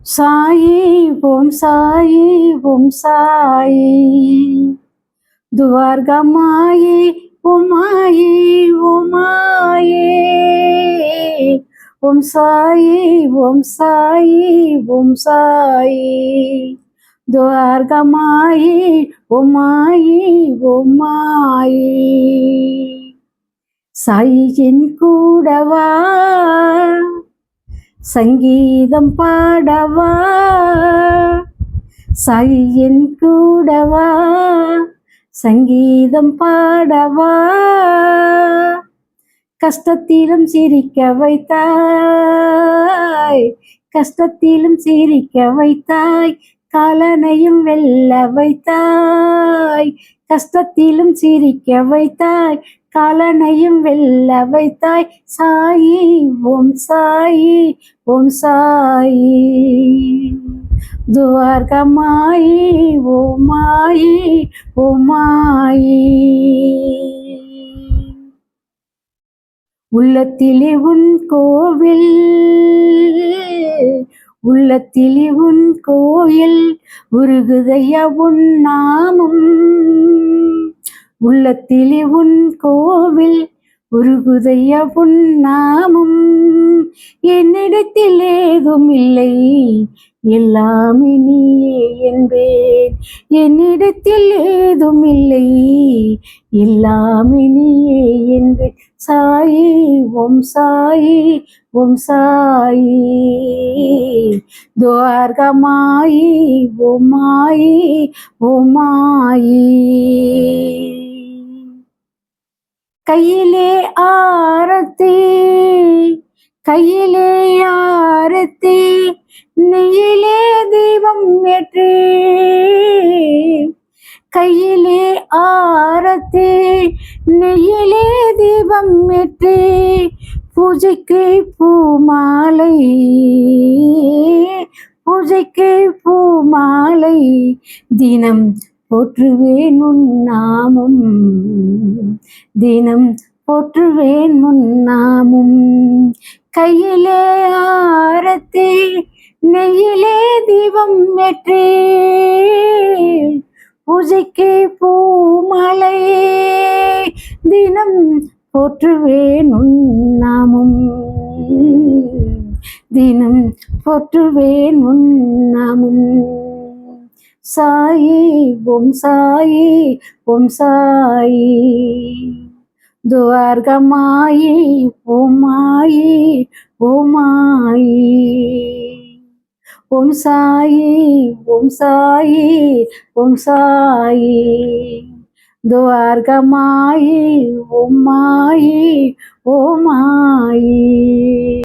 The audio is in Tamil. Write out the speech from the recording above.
சாயி ஓம் சாயி ஓம் சாயி துவார்கமாயி உமாயி உமாயே ஓம் சாயி ஓம் சாயி ஓம் சாயி துவார்கமாயி உமாயி உமாயே சாயின் கூடவா சங்கீதம் பாடவா சாயின் கூடவா சங்கீதம் பாடவா கஷ்டத்திலும் சிரிக்க வைத்தாய் கஷ்டத்திலும் சிரிக்க வைத்தாய் காலனையும் வெல்ல வைத்தாய் கஷ்டத்திலும் சிரிக்க வைத்தாய் காலனையும் வெல்ல வைத்தாய் சாயி ஓம் சாயி ஓம் சாயி துவார்கமாயி ஓமாயி ஓமாயி உள்ளத்திலே உன் கோவில் உள்ளத்திலே உன் கோயில் உருகுதையா உன் நாமம் உள்ளத்திலே உன் கோவில் உருகுதையா உன் நாமம் என்னிடத்தில் ஏதும் இல்லை எல்லாமே நீயே என்பேன் என்னிடத்தில் ஏதும் இல்லை எல்லாமே நீயே என்பேன் சாயி ஓம் சாயி ஓம் சாயி துவார்கமாயி ஓமாயி ஓமாயி கையிலே ஆரத்தி கையிலே ஆரத்தி நெய்யிலே தீபம் ஏற்றி கையிலே ஆரத்தி நெய்யிலே தீபம் ஏற்றி பூஜைக்கு பூமாலை பூஜைக்கு பூமாலை தினம் போற்றுவேன் உன் நாமம் தினம் போற்றுவேன் உன் நாமம் கையிலே ஆரத்தி நெய்யிலே தீபம் ஏற்றி பூஜைக்கு பூமலை தினம் போற்றுவேன் உன் நாமம் தினம் போற்றுவேன் உன் நாமம் சாயி ஓம் சாயி ஓம் சாயி துவார்கமாயி ஓமாயி ஓமாயி ஓம் சாயி ஓம் சாயி ஓம் சாயி துவார்கமாயி ஓமாயி ஓமாயி